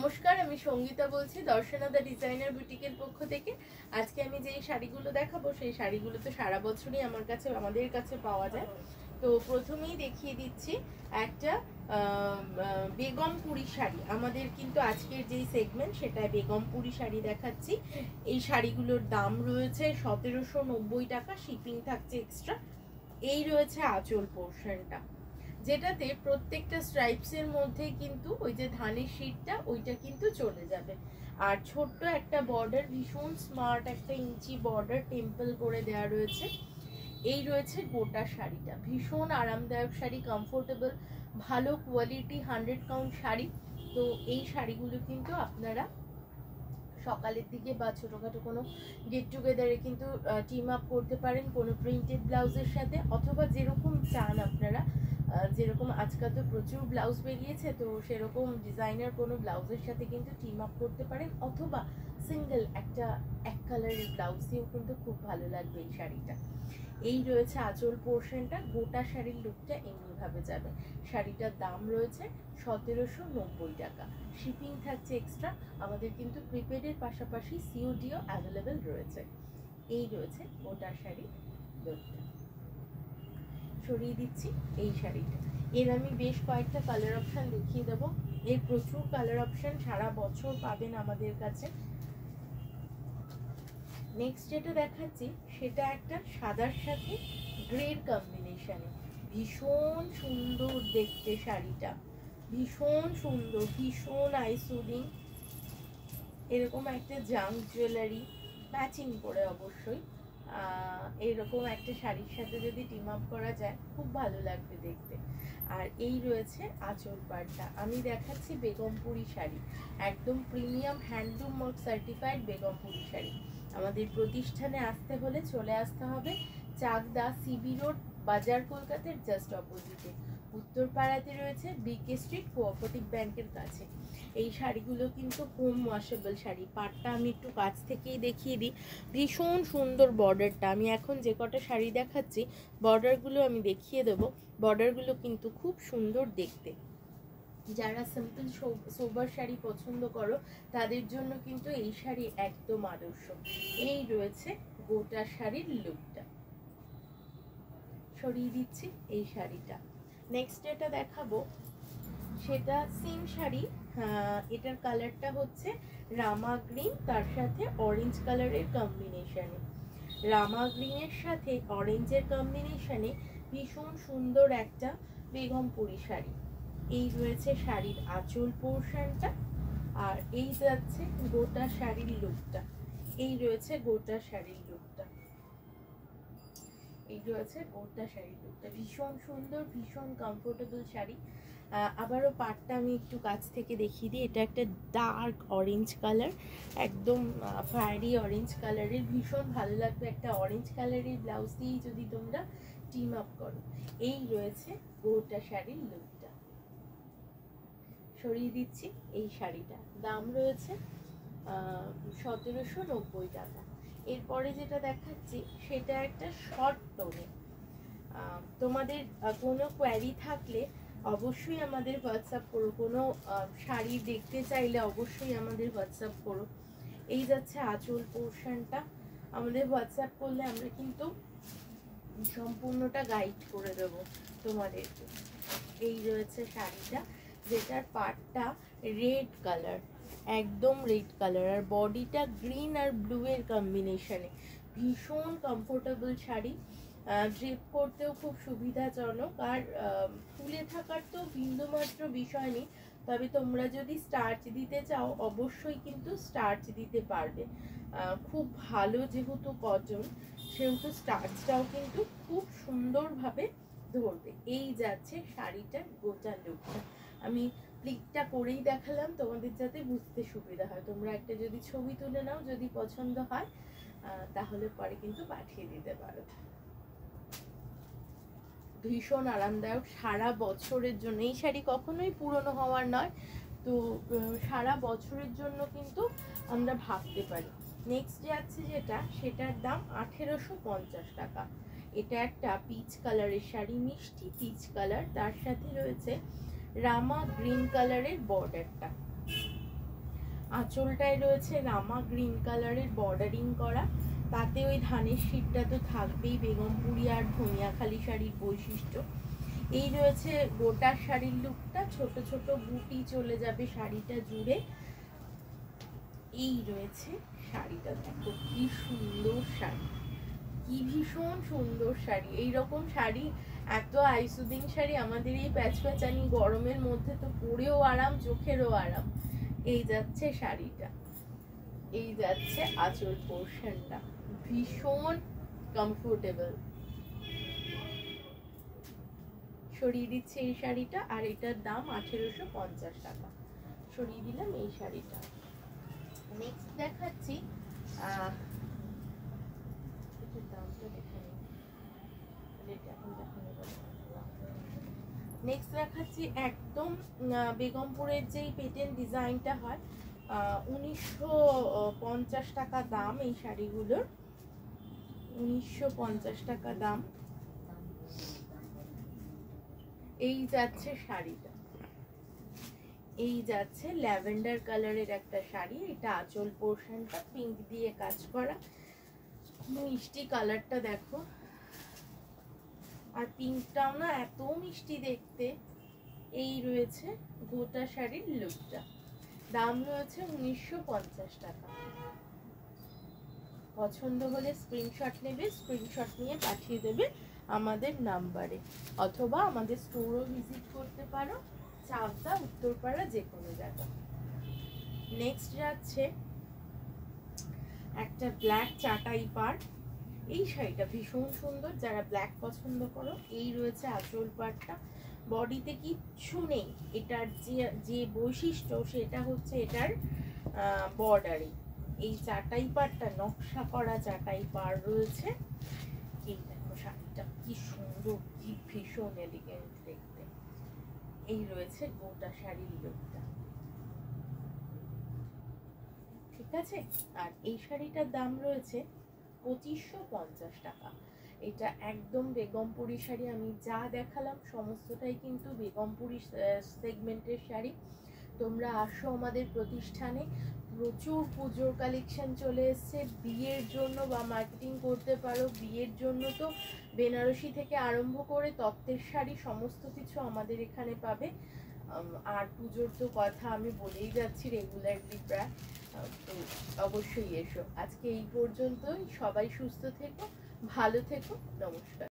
নমস্কার, আমি সঙ্গীতা বলছি দর্শনা দ্য ডিজাইনার বুটিকের পক্ষ থেকে। আজকে আমি যে শাড়িগুলো দেখাবো সেই শাড়িগুলো তো সারা বছরই আমাদের কাছে পাওয়া যায়। তো প্রথমেই দেখিয়ে দিচ্ছি একটা বেগমপুরি শাড়ি। আমাদের কিন্তু আজকের যেই সেগমেন্ট সেটাই বেগমপুরি শাড়ি দেখাচ্ছি। এই শাড়িগুলোর দাম রয়েছে 1790 টাকা, শিপিং থাকছে এক্সট্রা। এই রয়েছে আঁচল পোর্শনটা, যেটাতে প্রত্যেকটা স্ট্রাইপসের মধ্যে কিন্তু ওই যে ধানের শীটটা ওইটা কিন্তু চলে যাবে। আর ছোট্ট একটা বর্ডার, ভীষণ স্মার্ট একটা ইঞ্চি বর্ডার টেম্পল করে দেওয়া রয়েছে। এই রয়েছে গোটা শাড়িটা, ভীষণ আরামদায়ক শাড়ি, কমফোর্টেবল, ভালো কোয়ালিটি 100 কাউন্ট শাড়ি। তো এই শাড়িগুলো কিন্তু আপনারা সকালের দিকে বা ছোটোখাটো কোনো গেট টুগেদারে কিন্তু টিম আপ করতে পারেন কোনো প্রিন্টেড ব্লাউজের সাথে, অথবা যেরকম চান আপনারা, যেরকম আজকাল তো প্রচুর ব্লাউজ বেরিয়েছে, তো সেরকম ডিজাইনার কোনো ব্লাউজের সাথে কিন্তু টিম আপ করতে পারেন, অথবা সিঙ্গেল একটা এক কালারের ব্লাউজ দিয়েও কিন্তু খুব ভালো লাগবে এই শাড়িটা। এই রয়েছে আঁচল পোর্শনটা, গোটা শাড়ির লুকটা এমনিভাবে যাবে। শাড়িটার দাম রয়েছে 1790 টাকা, শিপিং থাকছে এক্সট্রা। আমাদের কিন্তু প্রিপেডের পাশাপাশি সিওডিও অ্যাভেলেবেল রয়েছে। এই রয়েছে গোটা শাড়ির লুকটা। সরিয়ে দিচ্ছি এই শাড়িটা। এর আমি বেশ কয়েকটা কালার অপশান দেখিয়ে দেবো। এর প্রচুর কালার অপশান সারা বছর পাবেন আমাদের কাছে। নেক্সট যেটা দেখাচ্ছি সেটা একটা সাদার সাথে গ্রের কম্বিনেশনে, ভীষণ সুন্দর দেখতে শাড়িটা, ভীষণ সুন্দর, ভীষণ আইসুদিং। এরকম একটা জাঙ্ক জুয়েলারি ম্যাচিং করে অবশ্যই এরকম একটা শাড়ির সাথে যদি টিম আপ করা যায় খুব ভালো লাগবে দেখতে। আর এই রয়েছে আঁচল পাড়টা। আমি দেখাচ্ছি বেগমপুরি শাড়ি, একদম premium handloom mark certified Begumpuri sari. আমাদের প্রতিষ্ঠানে আসতে হলে চলে আসতে হবে চাকদা সিবি রোড, বাজার, কলকাতার জাস্ট অপোজিটে। উত্তরপাড়াতে রয়েছে বিকে স্ট্রিট, কোঅপারেটিভ ব্যাংকের কাছে। এই শাড়িগুলো কিন্তু হোম ওয়াশেবল শাড়ি। পাটটা আমি একটু কাছ থেকেই দেখিয়ে দিই, ভীষণ সুন্দর বর্ডারটা। আমি এখন যে কটা শাড়ি দেখাচ্ছি বর্ডারগুলো আমি দেখিয়ে দেবো। বর্ডারগুলো কিন্তু খুব সুন্দর দেখতে। যারা সিম্পল সোবার শাড়ি পছন্দ করো তাদের জন্য কিন্তু এই শাড়ি একদম আদর্শ। এই রয়েছে গোটা শাড়ির লুকটা। সরিয়ে দিচ্ছি এই শাড়িটা। নেক্সট যেটা দেখাবো সেটা সেম শাড়ি, এটার কালারটা হচ্ছে রামা গ্রিন, তার সাথে অরেঞ্জ কালারের কম্বিনেশনে। রামা গ্রিনের সাথে অরেঞ্জের কম্বিনেশনে ভীষণ সুন্দর একটা বেগমপুরি শাড়ি। এই রয়েছে শাড়ির আঁচল পোর্শনটা, আর এই যাচ্ছে গোটা শাড়ির লুকটা। এই রয়েছে গোটা শাড়ির লুকটা। এই রয়েছে গোটা শাড়ির লুকটা, ভীষণ সুন্দর, ভীষণ কমফোর্টেবল শাড়ি। আবারও পাটটা আমি একটু কাছ থেকে দেখিয়ে দিই। এটা একটা ডার্ক অরেঞ্জ কালার, একদম ফায়ারি অরেঞ্জ কালারের, ভীষণ ভালো লাগবে একটা অরেঞ্জ কালারের ব্লাউজ দিয়েই যদি তোমরা টিম আপ করো। এই রয়েছে গোটা শাড়ির লুকটা। সরিয়ে দিচ্ছি এই শাড়িটা, দাম রয়েছে 1790 টাকা। এরপরে যেটা দেখাচ্ছি সেটা একটা শর্ট টোনে। তোমাদের কোনো কোয়ারি থাকলে অবশ্যই আমাদের হোয়াটসঅ্যাপ করো, কোনো শাড়ি দেখতে চাইলে অবশ্যই আমাদের হোয়াটসঅ্যাপ করো। এই যাচ্ছে আঁচল পোর্শনটা, আমাদের হোয়াটসঅ্যাপ করলে আমরা কিন্তু সম্পূর্ণটা গাইড করে দেবো তোমাদেরকে। এই রয়েছে শাড়িটা, যেটার পাটটা রেড কালার, একদম রেড কালার, আর বডিটা গ্রিন আর ব্লু এর কম্বিনেশনে। ভীষণ কমফোর্টেবল শাড়ি, ড্রেপ করতেও খুব সুবিধাজনক, আর ফুলে থাকার তো বিন্দুমাত্র বিষয় নেই। তবে তোমরা যদি স্টার্চ দিতে চাও অবশ্যই কিন্তু স্টার্চ দিতে পারবে। খুব ভালো, যেহেতু কটন সেহেতু স্টার্চটাও কিন্তু খুব সুন্দরভাবে ধরবে। এই যাচ্ছে শাড়িটার গোটা লুকটা। আমি প্লিকটা করেই দেখালাম তোমাদের যাতে বুঝতে সুবিধা হয়। তোমরা একটা যদি ছবি তুলে নাও, যদি পছন্দ হয় তাহলে পরে কিন্তু পাঠিয়ে দিতে পারো। ভীষণ আরামদায়ক, সারা বছরের জন্য এই শাড়ি কখনোই পুরনো হওয়ার নয়, তো সারা বছরের জন্য কিন্তু আমরা ভাবতে পারি। নেক্সট যাচ্ছে যেটা, সেটার দাম 1850 টাকা। এটা একটা পিচ কালারের শাড়ি, মিষ্টি পিচ কালার, তার সাথে রয়েছে রামা গ্রিন কালারের বর্ডারটা। আঁচলটায় রয়েছে রামা গ্রিন কালারের বর্ডারিং করা, তাতে ওই ধানের শীতটা তো থাকবেই, বেগমপুরি আর ধনিয়াখালি শাড়ির বৈশিষ্ট্য। এই রয়েছে গোটা শাড়ির লুকটা, ছোট ছোট বুটি চলে যাবে শাড়িটা জুড়ে। এই রয়েছে শাড়িটা, দেখো কি সুন্দর শাড়ি, কি ভীষণ সুন্দর শাড়ি। এইরকম শাড়ি, এত আইসুদিং শাড়ি আমাদের এই প্যাচপ্যাচানি গরমের মধ্যে তো পরেও আরাম, চোখেরও আরাম। এই যাচ্ছে শাড়িটা, এই যাচ্ছে আঁচল পোর্শনটা, ভীষণ কমফোর্টেবল। সরিয়ে দিচ্ছে এই শাড়িটা, আর এটার দাম 1850 টাকা। সরিয়ে দিলাম এই শাড়িটা। নেক্সট দেখাচ্ছি, নেক্সট দেখাচ্ছি একদম বেগমপুরের যেই পেটেন্ট ডিজাইনটা হয়, 1950 টাকা দাম এই শাড়িগুলোর, 1950 টাকা দাম। এই যাচ্ছে শাড়িটা, এই যাচ্ছে ল্যাভেন্ডার কালারের একটা শাড়ি। এটা আঁচল পোর্শনটা পিঙ্ক দিয়ে কাজ করা, মিষ্টি কালারটা দেখো, আর পিঙ্কটাও না এত মিষ্টি দেখতে। এই রয়েছে গোটা শাড়ির লুকটা, দাম রয়েছে 1950 টাকা। পছন্দ হলে স্ক্রিনশট নেবে, স্ক্রিনশট নিয়ে পাঠিয়ে দেবে আমাদের নাম্বারে, অথবা আমাদের স্টোরও ভিজিট করতে পারো, চাকদা, উত্তরপাড়া, যে কোনো জায়গা। নেক্সট যাচ্ছে একটা ব্ল্যাক চাটাই পাড়। এই শাড়িটা ভীষণ সুন্দর, যারা ব্ল্যাক পছন্দ করো। এই রয়েছে আঁচল পাড়টা, বডিতে কিচ্ছু নেই, এটার যে বৈশিষ্ট্য সেটা হচ্ছে এটার বর্ডারে। এই চাটাই পাড়টা নকশা করা চাটাই পাড় রয়েছে। এই দেখো শাড়িটা কি সুন্দর, কি ভীষণ এলিগেন্ট দেখতে। এই রয়েছে গোটা শাড়ির লুকটা, ঠিক আছে। আর এই শাড়িটার দাম রয়েছে 2550 টাকা। এটা একদম বেগমপুরি শাড়ি, আমি যা দেখালাম সমস্তটাই কিন্তু বেগমপুরি সেগমেন্টের শাড়ি। তোমরা আসো আমাদের প্রতিষ্ঠানে, প্রচুর পুজোর কালেকশন চলে এসছে, বিয়ের জন্য বা মার্কেটিং করতে পারো। বিয়ের জন্য তো বেনারসি থেকে আরম্ভ করে তত্ত্বের শাড়ি সমস্ত কিছু আমাদের এখানে পাবে। আর পুজোর তো কথা আমি বলেই যাচ্ছি রেগুলারলি প্রায়, তো অবশ্যই এসো। আজকে এই পর্যন্তই, সবাই সুস্থ থেকো, ভালো থেকো, নমস্কার।